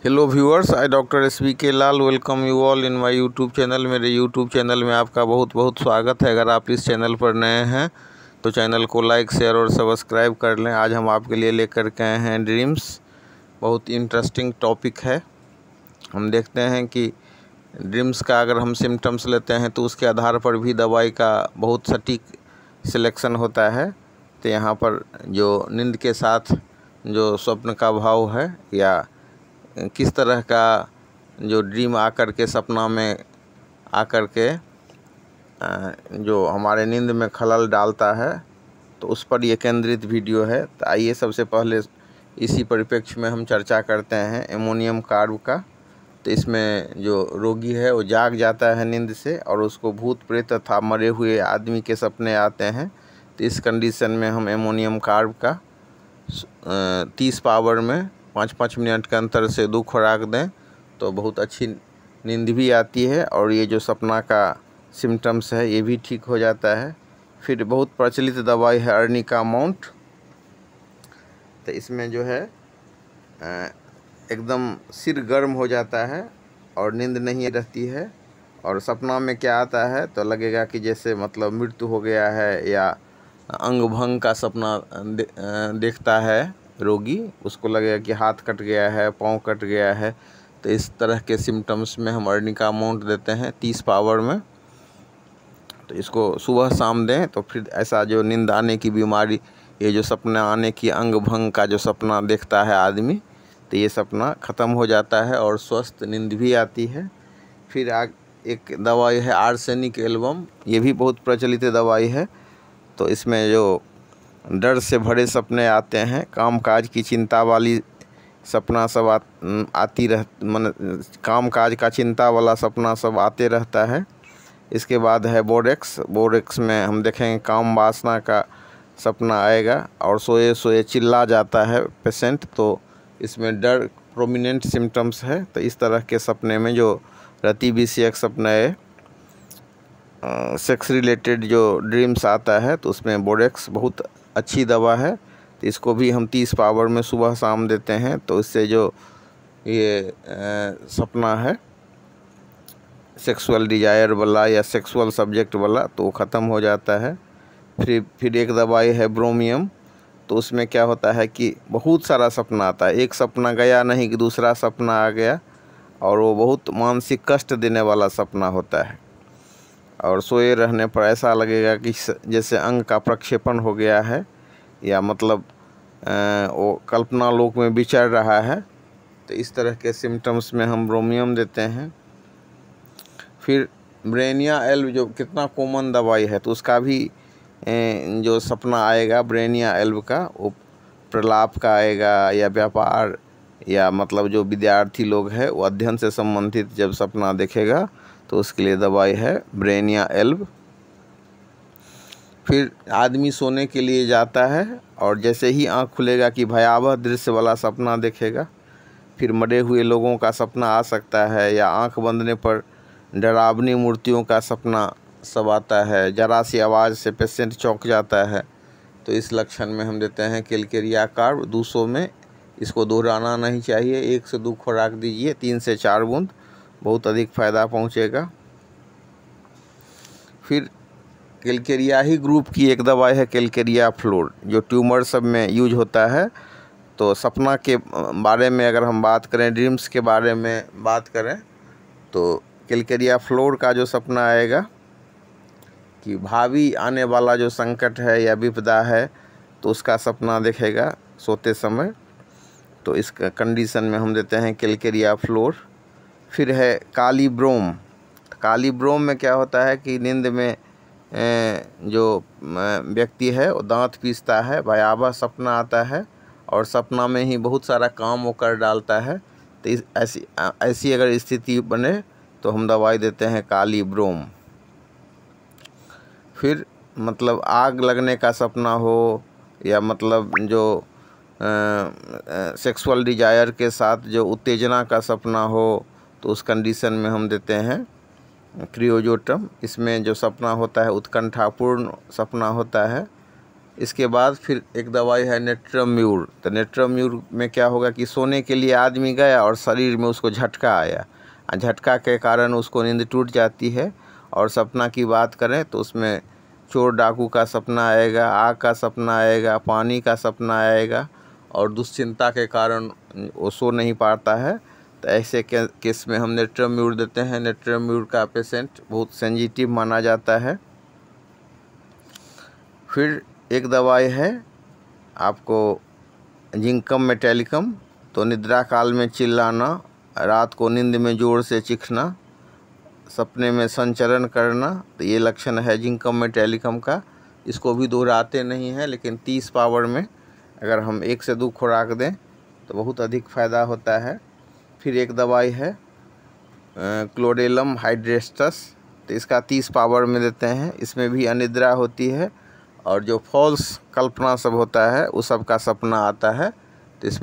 Hello viewers, I doctor SBK Lal welcome you all in my YouTube channel. मेरे YouTube channel में आपका बहुत बहुत स्वागत है। अगर आप इस चैनल पर नए हैं तो चैनल को लाइक, शेयर और सब्सक्राइब कर लें। आज हम आपके लिए लेकर के आए हैं ड्रीम्स। बहुत इंटरेस्टिंग टॉपिक है। हम देखते हैं कि ड्रीम्स का अगर हम सिम्टम्स लेते हैं तो उसके आधार पर भी दवाई का बहुत सटीक सिलेक्शन होता है। तो यहाँ पर जो नींद के साथ जो स्वप्न का भाव है या किस तरह का जो ड्रीम आकर के सपना में आकर के जो हमारे नींद में खलल डालता है, तो उस पर यह केंद्रित वीडियो है। तो आइए सबसे पहले इसी परिप्रेक्ष्य में हम चर्चा करते हैं एमोनियम कार्ब का। तो इसमें जो रोगी है वो जाग जाता है नींद से और उसको भूत प्रेत तथा मरे हुए आदमी के सपने आते हैं। तो इस कंडीशन में हम एमोनियम कार्ब का 30 पावर में 5-5 मिनट के अंतर से 2 खुराक दें तो बहुत अच्छी नींद भी आती है और ये जो सपना का सिम्टम्स है ये भी ठीक हो जाता है। फिर बहुत प्रचलित दवाई है अर्निका माउंट। तो इसमें जो है एकदम सिर गर्म हो जाता है और नींद नहीं रहती है और सपना में क्या आता है तो लगेगा कि जैसे मतलब मृत्यु हो गया है या अंग भंग का सपना देखता है रोगी। उसको लगेगा कि हाथ कट गया है, पाँव कट गया है। तो इस तरह के सिम्टम्स में हम अर्निका माउंट देते हैं 30 पावर में। तो इसको सुबह शाम दें तो फिर ऐसा जो नींद आने की बीमारी, ये जो सपना आने की अंग भंग का जो सपना देखता है आदमी, तो ये सपना ख़त्म हो जाता है और स्वस्थ नींद भी आती है। फिर एक दवाई है आर्सेनिक एल्बम। ये भी बहुत प्रचलित दवाई है। तो इसमें जो डर से भरे सपने आते हैं, कामकाज की चिंता वाली सपना सब कामकाज का चिंता वाला सपना सब आते रहता है। इसके बाद है बोरेक्स में हम देखेंगे काम वासना का सपना आएगा और सोए सोए चिल्ला जाता है पेशेंट। तो इसमें डर प्रोमिनेंट सिम्टम्स है। तो इस तरह के सपने में जो रति विषयक सपने सेक्स रिलेटेड जो ड्रीम्स आता है तो उसमें बोरेक्स बहुत अच्छी दवा है। तो इसको भी हम 30 पावर में सुबह शाम देते हैं। तो इससे जो ये सपना है सेक्सुअल डिजायर वाला या सेक्सुअल सब्जेक्ट वाला तो वो ख़त्म हो जाता है। फिर एक दवाई है ब्रोमियम। तो उसमें क्या होता है कि बहुत सारा सपना आता है, एक सपना गया नहीं कि दूसरा सपना आ गया और वो बहुत मानसिक कष्ट देने वाला सपना होता है और सोए रहने पर ऐसा लगेगा कि जैसे अंग का प्रक्षेपण हो गया है या मतलब वो कल्पना लोक में विचर रहा है। तो इस तरह के सिम्टम्स में हम ब्रोमियम देते हैं। फिर ब्रेनिया एल्ब जो कितना कॉमन दवाई है, तो उसका भी जो सपना आएगा ब्रेनिया एल्ब का वो प्रलाप का आएगा या व्यापार या मतलब जो विद्यार्थी लोग हैं वो अध्ययन से संबंधित जब सपना देखेगा तो उसके लिए दवाई है ब्रेनिया एल्ब। फिर आदमी सोने के लिए जाता है और जैसे ही आँख खुलेगा कि भयावह दृश्य वाला सपना देखेगा। फिर मरे हुए लोगों का सपना आ सकता है या आँख बंदने पर डरावनी मूर्तियों का सपना सब आता है। जरा सी आवाज़ से पेशेंट चौंक जाता है। तो इस लक्षण में हम देते हैं कैलकेरिया कार्ब 200 में। इसको दोहराना नहीं चाहिए, 1 से 2 खुराक दीजिए, 3 से 4 बूंद, बहुत अधिक फ़ायदा पहुंचेगा। फिर कैलकेरिया ही ग्रुप की एक दवाई है कैलकेरिया फ्लोर, जो ट्यूमर सब में यूज होता है। तो सपना के बारे में अगर हम बात करें, ड्रीम्स के बारे में बात करें, तो कैलकेरिया फ्लोर का जो सपना आएगा कि भावी आने वाला जो संकट है या विपदा है तो उसका सपना देखेगा सोते समय। तो इस कंडीशन में हम देते हैं कैलकेरिया फ्लोर। फिर है कालीब्रोम। कालीब्रोम में क्या होता है कि नींद में जो व्यक्ति है वो दांत पीसता है, भयावह सपना आता है और सपना में ही बहुत सारा काम वो कर डालता है। तो ऐसी अगर स्थिति बने तो हम दवाई देते हैं कालीब्रोम। फिर मतलब आग लगने का सपना हो या मतलब जो सेक्सुअल डिजायर के साथ जो उत्तेजना का सपना हो तो उस कंडीशन में हम देते हैं क्रियोजोटम। इसमें जो सपना होता है उत्कंठापूर्ण सपना होता है इसके बाद फिर एक दवाई है नेट्रम्यूर। तो नेट्रम्यूर में क्या होगा कि सोने के लिए आदमी गया और शरीर में उसको झटका आया, झटका के कारण उसको नींद टूट जाती है। और सपना की बात करें तो उसमें चोर डाकू का सपना आएगा, आग का सपना आएगा, पानी का सपना आएगा और दुश्चिंता के कारण वो सो नहीं पाता है। तो ऐसे केस में हम नेट्रम्यूर देते हैं। नेट्रम्यूर का पेशेंट बहुत सेंसिटिव माना जाता है। फिर एक दवाई है आपको जिंकम मेटालिकम। तो निद्रा काल में चिल्लाना, रात को नींद में ज़ोर से चीखना, सपने में संचरण करना, तो ये लक्षण है जिंकम मेटालिकम का। इसको भी दोहराते नहीं हैं, लेकिन 30 पावर में अगर हम 1 से 2 खुराक दें तो बहुत अधिक फ़ायदा होता है। फिर एक दवाई है क्लोडेलम हाइड्रेस्टस। तो इसका 30 पावर में देते हैं। इसमें भी अनिद्रा होती है और जो फॉल्स कल्पना सब होता है उस सब का सपना आता है। तो इसमें